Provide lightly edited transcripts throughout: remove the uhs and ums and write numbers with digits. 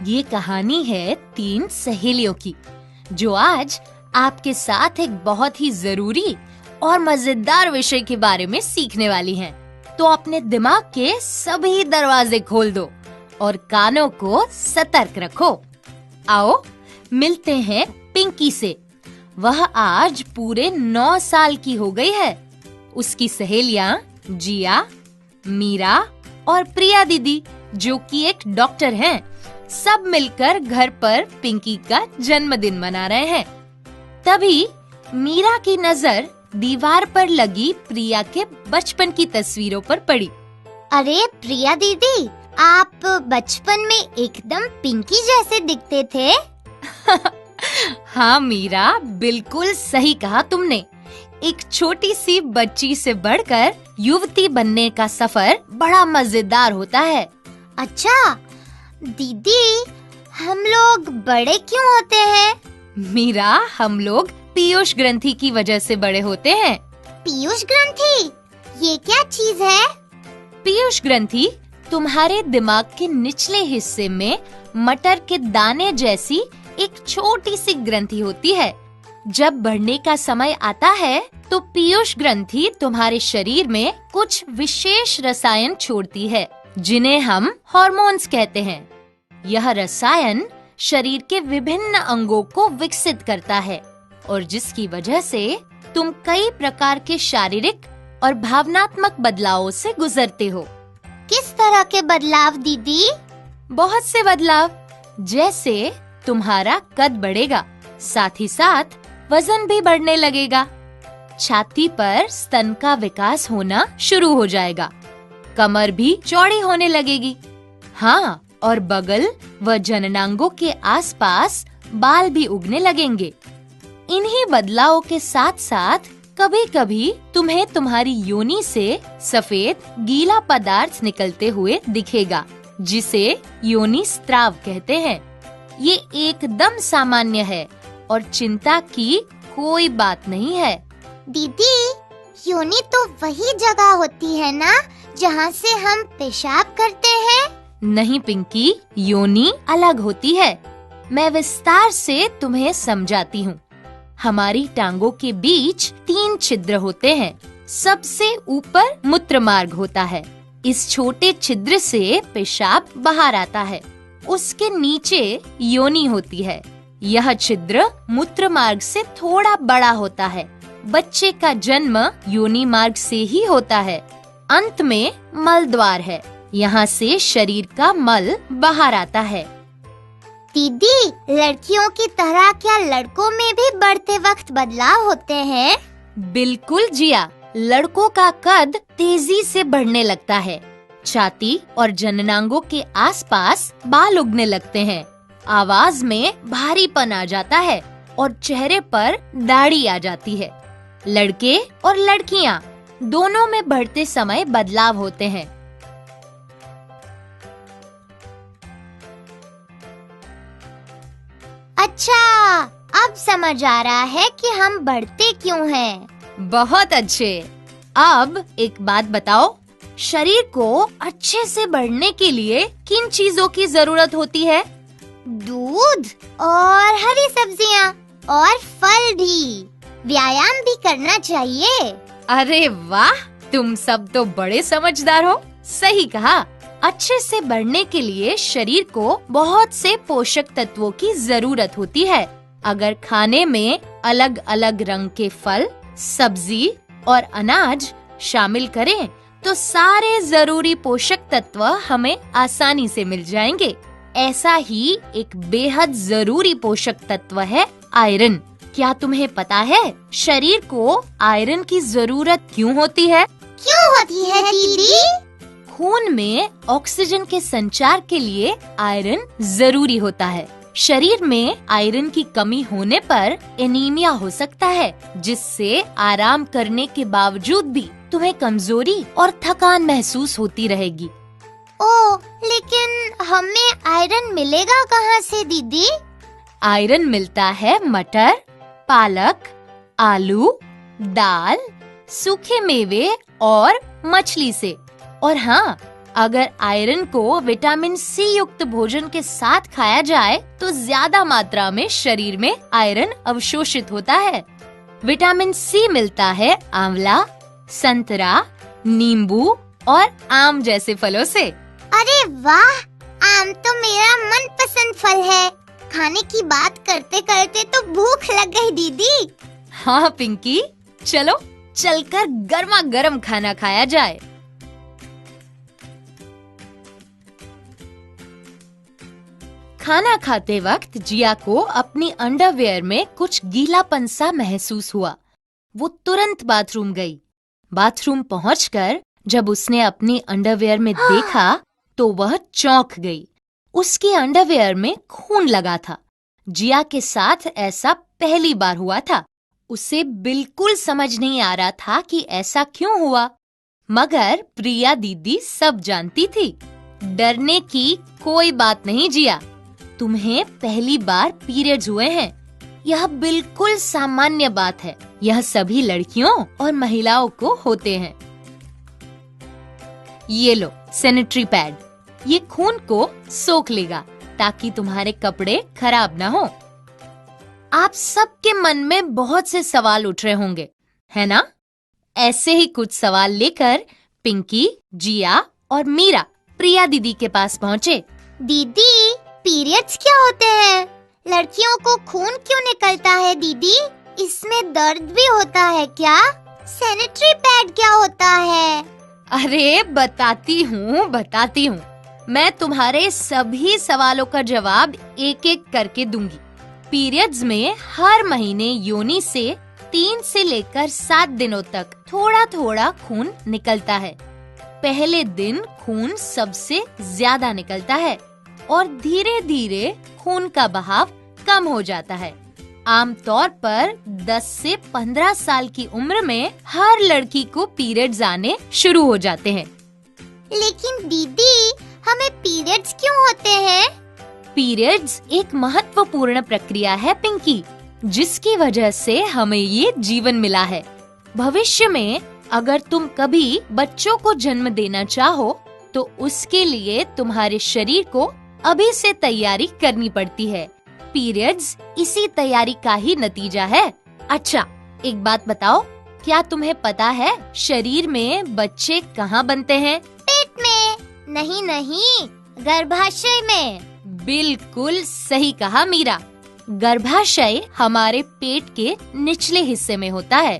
ये कहानी है 3 सहेलियों की, जो आज आपके साथ एक बहुत ही जरूरी और मजेदार विषय के बारे में सीखने वाली हैं। तो अपने दिमाग के सभी दरवाजे खोल दो और कानों को सतर्क रखो। आओ मिलते हैं पिंकी से। वह आज पूरे 9 साल की हो गई है। उसकी सहेलियां जिया, मीरा और प्रिया दीदी, जो कि एक डॉक्टर हैं, सब मिलकर घर पर पिंकी का जन्मदिन मना रहे हैं। तभी मीरा की नजर दीवार पर लगी प्रिया के बचपन की तस्वीरों पर पड़ी। अरे प्रिया दीदी, आप बचपन में एकदम पिंकी जैसे दिखते थे। हाँ मीरा, बिल्कुल सही कहा तुमने। एक छोटी सी बच्ची से बढ़कर युवती बनने का सफर बड़ा मजेदार होता है। अच्छा दीदी, हम लोग बड़े क्यों होते हैं? मीरा, हम लोग पीयूष ग्रंथि की वजह से बड़े होते हैं। पीयूष ग्रंथि, ये क्या चीज है? पीयूष ग्रंथि तुम्हारे दिमाग के निचले हिस्से में मटर के दाने जैसी एक छोटी सी ग्रंथि होती है। जब बढ़ने का समय आता है तो पीयूष ग्रंथि तुम्हारे शरीर में कुछ विशेष रसायन छोड़ती है, जिन्हें हम हार्मोन्स कहते हैं। यह रसायन शरीर के विभिन्न अंगों को विकसित करता है और जिसकी वजह से तुम कई प्रकार के शारीरिक और भावनात्मक बदलावों से गुजरते हो। किस तरह के बदलाव दीदी? बहुत से बदलाव, जैसे तुम्हारा कद बढ़ेगा, साथ ही साथ वजन भी बढ़ने लगेगा। छाती पर स्तन का विकास होना शुरू हो जाएगा, कमर भी चौड़ी होने लगेगी। हाँ, और बगल व जननांगों के आसपास बाल भी उगने लगेंगे। इन्हीं बदलावों के साथ साथ कभी-कभी तुम्हें तुम्हारी योनि से सफेद गीला पदार्थ निकलते हुए दिखेगा, जिसे योनि स्त्राव कहते हैं। ये एकदम सामान्य है और चिंता की कोई बात नहीं है। दीदी, योनि तो वही जगह होती है ना, जहाँ से हम पेशाब करते हैं? नहीं पिंकी, योनि अलग होती है। मैं विस्तार से तुम्हें समझाती हूँ। हमारी टांगों के बीच 3 छिद्र होते हैं। सबसे ऊपर मूत्र मार्ग होता है। इस छोटे छिद्र से पेशाब बाहर आता है। उसके नीचे योनि होती है। यह छिद्र मूत्र मार्ग से थोड़ा बड़ा होता है। बच्चे का जन्म योनि मार्ग से ही होता है। अंत में मल द्वार है। यहाँ से शरीर का मल बाहर आता है। दीदी, लड़कियों की तरह क्या लड़कों में भी बढ़ते वक्त बदलाव होते हैं? बिल्कुल जिया, लड़कों का कद तेजी से बढ़ने लगता है। छाती और जननांगों के आसपास बाल उगने लगते हैं। आवाज में भारीपन आ जाता है और चेहरे पर दाढ़ी आ जाती है। लड़के और लड़कियां दोनों में बढ़ते समय बदलाव होते हैं। अच्छा, अब समझ आ रहा है कि हम बढ़ते क्यों हैं। बहुत अच्छे। अब एक बात बताओ, शरीर को अच्छे से बढ़ने के लिए किन चीजों की जरूरत होती है? दूध और हरी सब्जियाँ और फल भी। व्यायाम भी करना चाहिए। अरे वाह, तुम सब तो बड़े समझदार हो। सही कहा। अच्छे से बढ़ने के लिए शरीर को बहुत से पोषक तत्वों की जरूरत होती है। अगर खाने में अलग अलग रंग के फल, सब्जी और अनाज शामिल करें तो सारे जरूरी पोषक तत्व हमें आसानी से मिल जाएंगे। ऐसा ही एक बेहद जरूरी पोषक तत्व है आयरन। क्या तुम्हें पता है शरीर को आयरन की जरूरत क्यों होती है? क्यों होती है दीदी? खून में ऑक्सीजन के संचार के लिए आयरन जरूरी होता है। शरीर में आयरन की कमी होने पर एनीमिया हो सकता है, जिससे आराम करने के बावजूद भी तुम्हें कमजोरी और थकान महसूस होती रहेगी। ओह, लेकिन हमें आयरन मिलेगा कहाँ से दीदी? आयरन मिलता है मटर, पालक, आलू, दाल, सूखे मेवे और मछली से। और हाँ, अगर आयरन को विटामिन सी युक्त भोजन के साथ खाया जाए तो ज्यादा मात्रा में शरीर में आयरन अवशोषित होता है। विटामिन सी मिलता है आंवला, संतरा, नींबू और आम जैसे फलों से। अरे वाह, आम तो मेरा मनपसंद फल है। खाने की बात करते करते तो भूख लग गई दीदी। हाँ पिंकी, चलो चलकर गर्मा गर्म खाना खाया जाए। खाना खाते वक्त जिया को अपनी अंडरवियर में कुछ गीलापन सा महसूस हुआ। वो तुरंत बाथरूम गई। बाथरूम पहुंचकर जब उसने अपनी अंडरवियर में देखा तो वह चौंक गई। उसके अंडरवियर में खून लगा था। जिया के साथ ऐसा पहली बार हुआ था। उसे बिल्कुल समझ नहीं आ रहा था कि ऐसा क्यों हुआ, मगर प्रिया दीदी सब जानती थी। डरने की कोई बात नहीं जिया, तुम्हें पहली बार पीरियड्स हुए हैं। यह बिल्कुल सामान्य बात है। यह सभी लड़कियों और महिलाओं को होते हैं। ये लो सैनिटरी पैड, ये खून को सोख लेगा ताकि तुम्हारे कपड़े खराब ना हो। आप सबके मन में बहुत से सवाल उठ रहे होंगे, है ना? ऐसे ही कुछ सवाल लेकर पिंकी, जिया और मीरा प्रिया दीदी के पास पहुँचे। दीदी, पीरियड्स क्या होते हैं? लड़कियों को खून क्यों निकलता है दीदी? इसमें दर्द भी होता है क्या? सैनिटरी पैड क्या होता है? अरे बताती हूँ। मैं तुम्हारे सभी सवालों का जवाब एक एक करके दूंगी। पीरियड्स में हर महीने योनि से 3 से लेकर 7 दिनों तक थोड़ा थोड़ा खून निकलता है। पहले दिन खून सबसे ज्यादा निकलता है और धीरे धीरे खून का बहाव कम हो जाता है। आमतौर पर 10 से 15 साल की उम्र में हर लड़की को पीरियड्स आने शुरू हो जाते हैं। लेकिन दीदी, हमें पीरियड्स क्यों होते हैं? पीरियड्स एक महत्वपूर्ण प्रक्रिया है पिंकी, जिसकी वजह से हमें ये जीवन मिला है। भविष्य में अगर तुम कभी बच्चों को जन्म देना चाहो तो उसके लिए तुम्हारे शरीर को अभी से तैयारी करनी पड़ती है। पीरियड्स इसी तैयारी का ही नतीजा है। अच्छा, एक बात बताओ, क्या तुम्हें पता है शरीर में बच्चे कहाँ बनते हैं? पेट में। नहीं, गर्भाशय में। बिल्कुल सही कहा मीरा। गर्भाशय हमारे पेट के निचले हिस्से में होता है।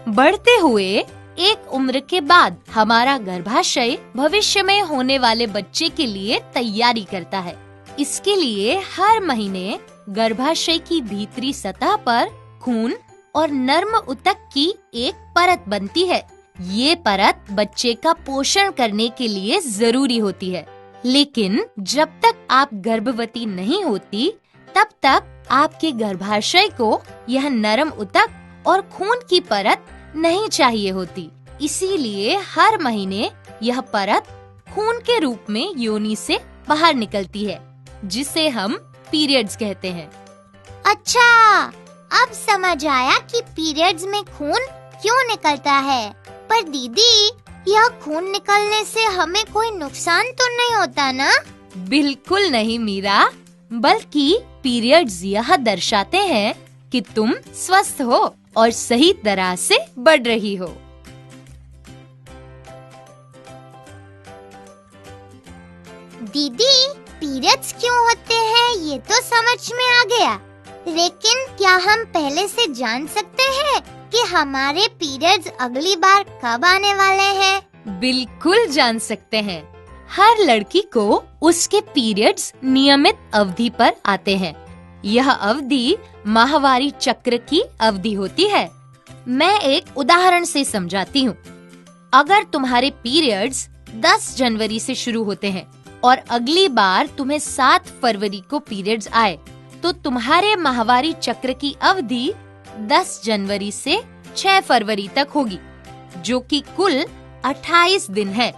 बढ़ते हुए एक उम्र के बाद हमारा गर्भाशय भविष्य में होने वाले बच्चे के लिए तैयारी करता है। इसके लिए हर महीने गर्भाशय की भीतरी सतह पर खून और नर्म ऊतक की एक परत बनती है। ये परत बच्चे का पोषण करने के लिए जरूरी होती है। लेकिन जब तक आप गर्भवती नहीं होती, तब तक आपके गर्भाशय को यह नरम ऊतक और खून की परत नहीं चाहिए होती। इसीलिए हर महीने यह परत खून के रूप में योनि से बाहर निकलती है, जिसे हम पीरियड्स कहते हैं। अच्छा, अब समझ आया कि पीरियड्स में खून क्यों निकलता है। पर दीदी, यह खून निकलने से हमें कोई नुकसान तो नहीं होता ना? बिल्कुल नहीं मीरा, बल्कि पीरियड्स यह दर्शाते हैं कि तुम स्वस्थ हो और सही तरह से बढ़ रही हो। दीदी, पीरियड्स क्यों होते हैं ये तो समझ में आ गया, लेकिन क्या हम पहले से जान सकते हैं कि हमारे पीरियड्स अगली बार कब आने वाले हैं? बिल्कुल जान सकते हैं। हर लड़की को उसके पीरियड्स नियमित अवधि पर आते हैं। यह अवधि माहवारी चक्र की अवधि होती है। मैं एक उदाहरण से समझाती हूँ। अगर तुम्हारे पीरियड्स 10 जनवरी से शुरू होते हैं और अगली बार तुम्हें 7 फरवरी को पीरियड्स आए, तो तुम्हारे माहवारी चक्र की अवधि 10 जनवरी से 6 फरवरी तक होगी, जो कि कुल 28 दिन है।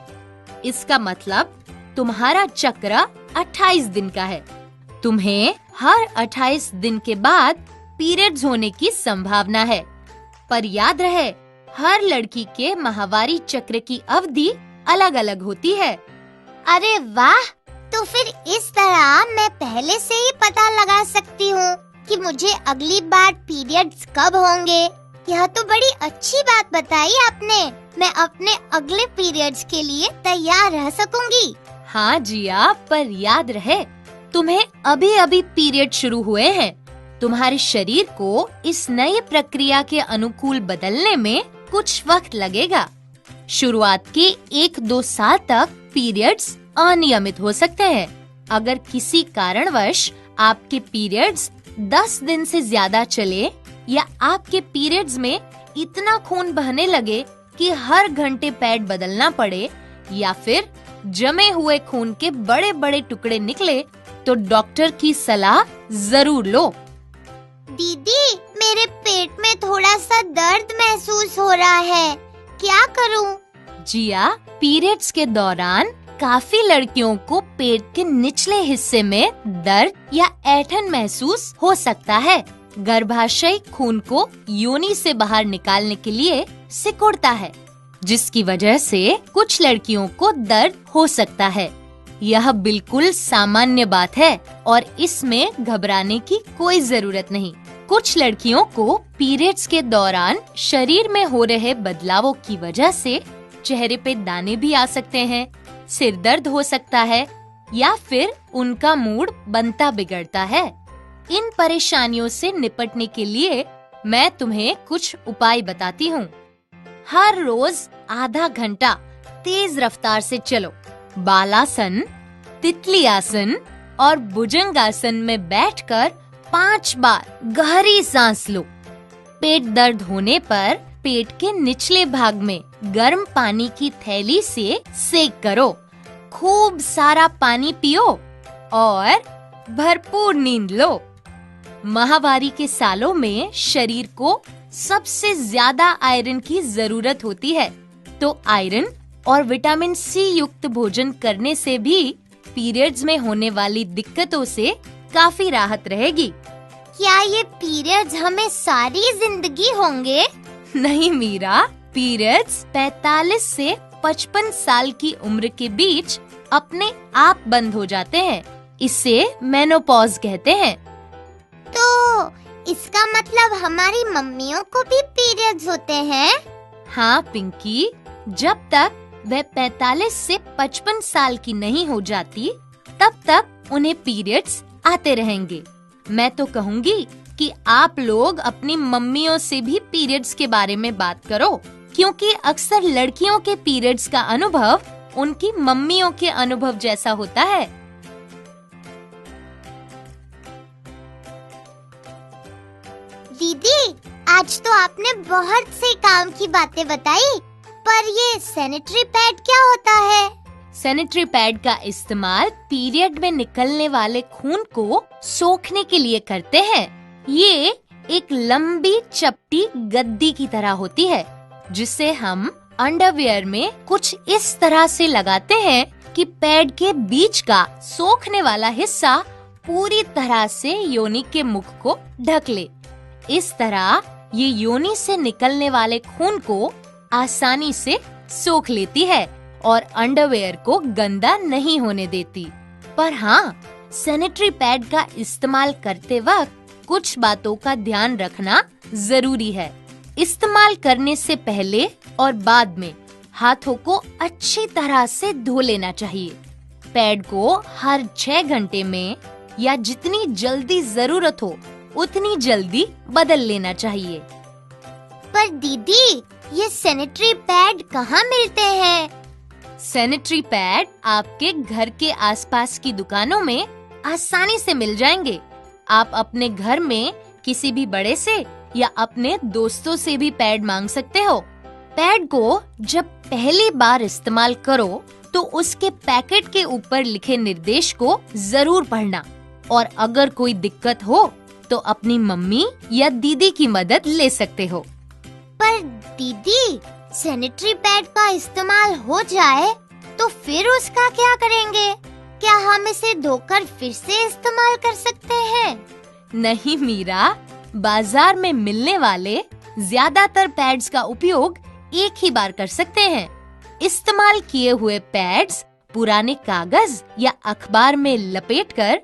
इसका मतलब तुम्हारा चक्र 28 दिन का है। तुम्हें हर 28 दिन के बाद पीरियड्स होने की संभावना है। पर याद रहे, हर लड़की के माहवारी चक्र की अवधि अलग अलग होती है। अरे वाह! तो फिर इस तरह मैं पहले से ही पता लगा सकती हूँ कि मुझे अगली बार पीरियड्स कब होंगे। यह तो बड़ी अच्छी बात बताई आपने। मैं अपने अगले पीरियड्स के लिए तैयार रह सकूंगी। हाँ जिया, पर याद रहे तुम्हें अभी अभी पीरियड शुरू हुए हैं। तुम्हारे शरीर को इस नई प्रक्रिया के अनुकूल बदलने में कुछ वक्त लगेगा। शुरुआत के 1-2 साल तक पीरियड्स अनियमित हो सकते हैं। अगर किसी कारणवश आपके पीरियड्स 10 दिन से ज्यादा चले या आपके पीरियड्स में इतना खून बहने लगे कि हर घंटे पैड बदलना पड़े, या फिर जमे हुए खून के बड़े बड़े टुकड़े निकले, तो डॉक्टर की सलाह जरूर लो। दीदी, मेरे पेट में थोड़ा सा दर्द महसूस हो रहा है, क्या करूं? जिया, पीरियड्स के दौरान काफी लड़कियों को पेट के निचले हिस्से में दर्द या ऐंठन महसूस हो सकता है। गर्भाशय खून को योनि से बाहर निकालने के लिए सिकुड़ता है, जिसकी वजह से कुछ लड़कियों को दर्द हो सकता है। यह बिल्कुल सामान्य बात है और इसमें घबराने की कोई जरूरत नहीं। कुछ लड़कियों को पीरियड्स के दौरान शरीर में हो रहे बदलावों की वजह से चेहरे पे दाने भी आ सकते हैं, सिर दर्द हो सकता है या फिर उनका मूड बनता बिगड़ता है। इन परेशानियों से निपटने के लिए मैं तुम्हें कुछ उपाय बताती हूँ। हर रोज आधा घंटा तेज रफ्तार से चलो। बालासन, तितली आसन और भुजंगासन में बैठकर 5 बार गहरी सांस लो। पेट दर्द होने पर पेट के निचले भाग में गर्म पानी की थैली से सेक करो। खूब सारा पानी पियो और भरपूर नींद लो। माहवारी के सालों में शरीर को सबसे ज्यादा आयरन की जरूरत होती है, तो आयरन और विटामिन सी युक्त भोजन करने से भी पीरियड्स में होने वाली दिक्कतों से काफी राहत रहेगी। क्या ये पीरियड्स हमें सारी जिंदगी होंगे? नहीं मीरा, पीरियड्स 45 से 55 साल की उम्र के बीच अपने आप बंद हो जाते हैं। इसे मेनोपॉज कहते हैं। तो इसका मतलब हमारी मम्मियों को भी पीरियड्स होते हैं? हाँ पिंकी, जब तक वह 45 से 55 साल की नहीं हो जाती, तब तक उन्हें पीरियड्स आते रहेंगे। मैं तो कहूँगी कि आप लोग अपनी मम्मियों से भी पीरियड्स के बारे में बात करो, क्योंकि अक्सर लड़कियों के पीरियड्स का अनुभव उनकी मम्मियों के अनुभव जैसा होता है। दीदी, आज तो आपने बहुत से काम की बातें बताई, पर ये सैनिटरी पैड क्या होता है? सैनिटरी पैड का इस्तेमाल पीरियड में निकलने वाले खून को सोखने के लिए करते हैं। ये एक लंबी चपटी गद्दी की तरह होती है, जिसे हम अंडरवियर में कुछ इस तरह से लगाते हैं कि पैड के बीच का सोखने वाला हिस्सा पूरी तरह से योनि के मुख को ढक ले। इस तरह ये योनि से निकलने वाले खून को आसानी से सोख लेती है और अंडरवेयर को गंदा नहीं होने देती। पर हाँ, सैनिटरी पैड का इस्तेमाल करते वक्त कुछ बातों का ध्यान रखना जरूरी है। इस्तेमाल करने से पहले और बाद में हाथों को अच्छी तरह से धो लेना चाहिए। पैड को हर 6 घंटे में या जितनी जल्दी जरूरत हो उतनी जल्दी बदल लेना चाहिए। पर दीदी, ये सैनिटरी पैड कहाँ मिलते हैं? सैनिटरी पैड आपके घर के आसपास की दुकानों में आसानी से मिल जाएंगे। आप अपने घर में किसी भी बड़े से या अपने दोस्तों से भी पैड मांग सकते हो। पैड को जब पहली बार इस्तेमाल करो तो उसके पैकेट के ऊपर लिखे निर्देश को जरूर पढ़ना, और अगर कोई दिक्कत हो तो अपनी मम्मी या दीदी की मदद ले सकते हो। पर दीदी, सैनिटरी पैड का इस्तेमाल हो जाए तो फिर उसका क्या करेंगे? क्या हम इसे धोकर फिर से इस्तेमाल कर सकते हैं? नहीं मीरा, बाजार में मिलने वाले ज्यादातर पैड्स का उपयोग एक ही बार कर सकते हैं। इस्तेमाल किए हुए पैड्स पुराने कागज या अखबार में लपेटकर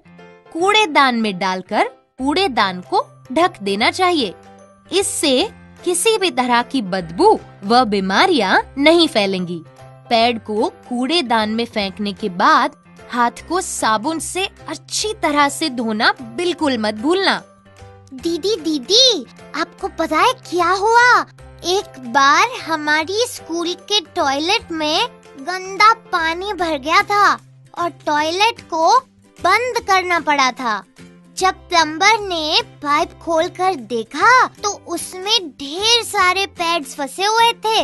कूड़ेदान में डालकर कूड़ेदान को ढक देना चाहिए। इससे किसी भी तरह की बदबू व बीमारियां नहीं फैलेंगी। पैड को कूड़ेदान में फेंकने के बाद हाथ को साबुन से अच्छी तरह से धोना बिल्कुल मत भूलना। दीदी, आपको पता है क्या हुआ? एक बार हमारी स्कूल के टॉयलेट में गंदा पानी भर गया था और टॉयलेट को बंद करना पड़ा था। जब प्लम्बर ने पाइप खोलकर देखा तो उसमें ढेर सारे पैड्स फंसे हुए थे।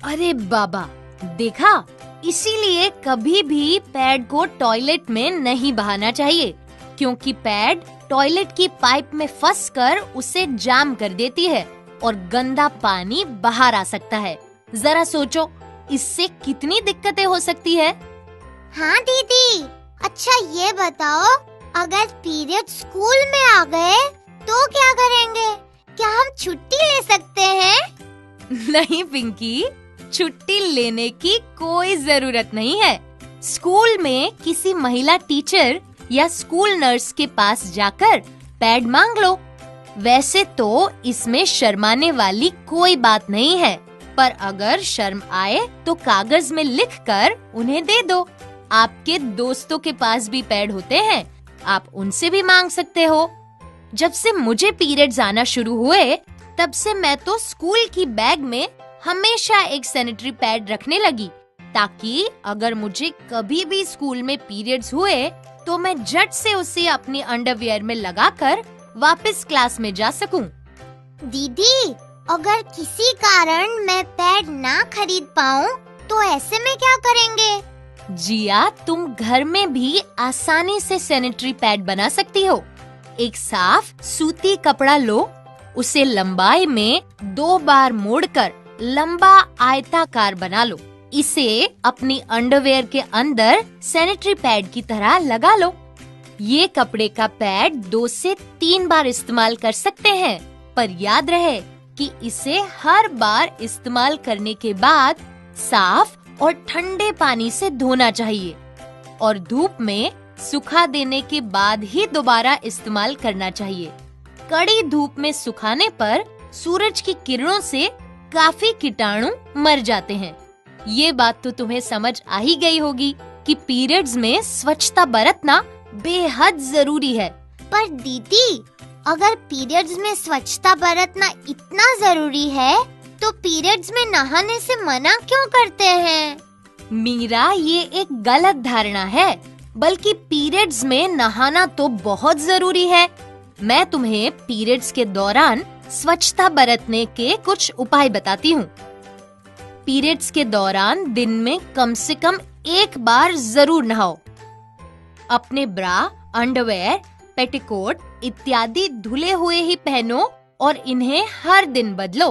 अरे बाबा, देखा, इसीलिए कभी भी पैड को टॉयलेट में नहीं बहाना चाहिए, क्योंकि पैड टॉयलेट की पाइप में फंसकर उसे जाम कर देती है और गंदा पानी बाहर आ सकता है। जरा सोचो, इससे कितनी दिक्कतें हो सकती है। हाँ दीदी, अच्छा ये बताओ, अगर पीरियड स्कूल में आ गए तो क्या करेंगे? क्या हम छुट्टी ले सकते हैं? नहीं पिंकी, छुट्टी लेने की कोई जरूरत नहीं है। स्कूल में किसी महिला टीचर या स्कूल नर्स के पास जाकर पैड मांग लो। वैसे तो इसमें शर्माने वाली कोई बात नहीं है, पर अगर शर्म आए तो कागज में लिखकर उन्हें दे दो। आपके दोस्तों के पास भी पैड होते हैं, आप उनसे भी मांग सकते हो। जब से मुझे पीरियड्स आना शुरू हुए, तब से मैं तो स्कूल की बैग में हमेशा एक सैनिटरी पैड रखने लगी, ताकि अगर मुझे कभी भी स्कूल में पीरियड्स हुए तो मैं झट से उसे अपनी अंडरवियर में लगाकर वापस क्लास में जा सकूं। दीदी, अगर किसी कारण मैं पैड ना खरीद पाऊं, तो ऐसे में क्या करेंगे? जिया, तुम घर में भी आसानी से सैनिटरी पैड बना सकती हो। एक साफ सूती कपड़ा लो, उसे लंबाई में 2 बार मोड़कर लंबा आयताकार बना लो। इसे अपनी अंडरवेयर के अंदर सैनिटरी पैड की तरह लगा लो। ये कपड़े का पैड 2 से 3 बार इस्तेमाल कर सकते हैं, पर याद रहे कि इसे हर बार इस्तेमाल करने के बाद साफ और ठंडे पानी से धोना चाहिए और धूप में सुखा देने के बाद ही दोबारा इस्तेमाल करना चाहिए। कड़ी धूप में सुखाने पर सूरज की किरणों से काफी कीटाणु मर जाते हैं। ये बात तो तुम्हें समझ आ ही गई होगी कि पीरियड्स में स्वच्छता बरतना बेहद जरूरी है। पर दीदी, अगर पीरियड्स में स्वच्छता बरतना इतना जरूरी है, तो पीरियड्स में नहाने से मना क्यों करते हैं? मीरा, ये एक गलत धारणा है, बल्कि पीरियड्स में नहाना तो बहुत जरूरी है। मैं तुम्हें पीरियड्स के दौरान स्वच्छता बरतने के कुछ उपाय बताती हूँ। पीरियड्स के दौरान दिन में कम से कम 1 बार जरूर नहाओ। अपने ब्रा, अंडरवेयर, पेटीकोट इत्यादि धुले हुए ही पहनो और इन्हें हर दिन बदलो।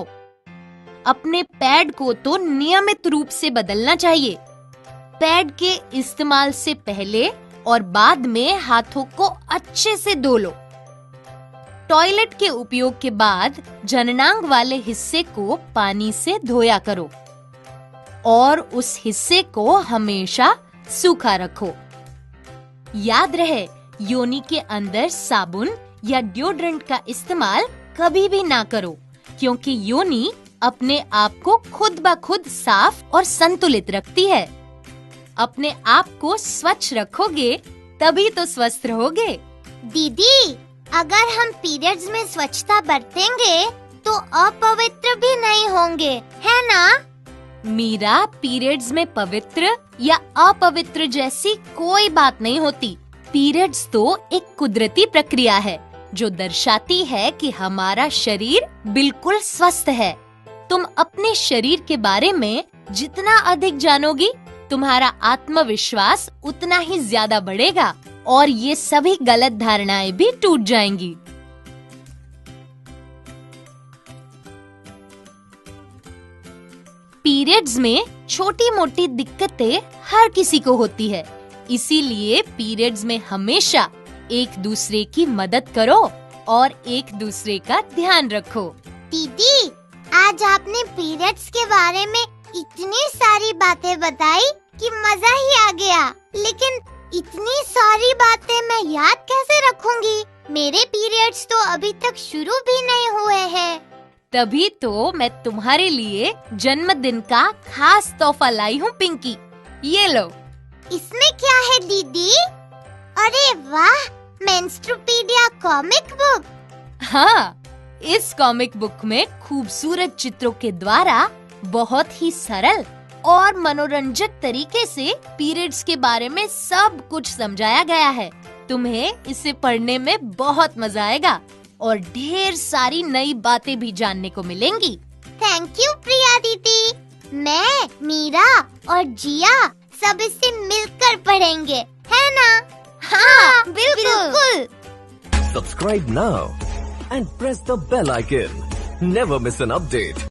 अपने पैड को तो नियमित रूप से बदलना चाहिए। पैड के इस्तेमाल से पहले और बाद में हाथों को अच्छे से धो लो। टॉयलेट के उपयोग के बाद जननांग वाले हिस्से को पानी से धोया करो और उस हिस्से को हमेशा सूखा रखो। याद रहे, योनि के अंदर साबुन या डिओड्रेंट का इस्तेमाल कभी भी ना करो, क्योंकि योनि अपने आप को खुद ब खुद साफ और संतुलित रखती है। अपने आप को स्वच्छ रखोगे तभी तो स्वस्थ रहोगे। दीदी, अगर हम पीरियड्स में स्वच्छता बरतेंगे तो अपवित्र भी नहीं होंगे, है ना? मीरा, पीरियड्स में पवित्र या अपवित्र जैसी कोई बात नहीं होती। पीरियड्स तो एक कुदरती प्रक्रिया है जो दर्शाती है कि हमारा शरीर बिल्कुल स्वस्थ है। तुम अपने शरीर के बारे में जितना अधिक जानोगी, तुम्हारा आत्मविश्वास उतना ही ज्यादा बढ़ेगा और ये सभी गलत धारणाएं भी टूट जाएंगी। पीरियड्स में छोटी मोटी दिक्कतें हर किसी को होती है, इसीलिए पीरियड्स में हमेशा एक दूसरे की मदद करो और एक दूसरे का ध्यान रखो। दीदी, आज आपने पीरियड्स के बारे में इतनी सारी बातें बताई कि मजा ही आ गया। लेकिन इतनी सारी बातें मैं याद कैसे रखूंगी? मेरे पीरियड्स तो अभी तक शुरू भी नहीं हुए हैं। तभी तो मैं तुम्हारे लिए जन्मदिन का खास तोहफा लाई हूँ पिंकी। ये लो। इसमें क्या है दीदी? अरे वाह, मेंस्ट्रुपीडिया कॉमिक बुक। हाँ, इस कॉमिक बुक में खूबसूरत चित्रों के द्वारा बहुत ही सरल और मनोरंजक तरीके से पीरियड्स के बारे में सब कुछ समझाया गया है। तुम्हें इसे पढ़ने में बहुत मजा आएगा और ढेर सारी नई बातें भी जानने को मिलेंगी। थैंक यू प्रिया दीदी। मैं, मीरा और जिया सब इसे मिलकर पढ़ेंगे, है ना? हाँ, बिल्कुल। Subscribe now and press the bell icon. Never miss an update.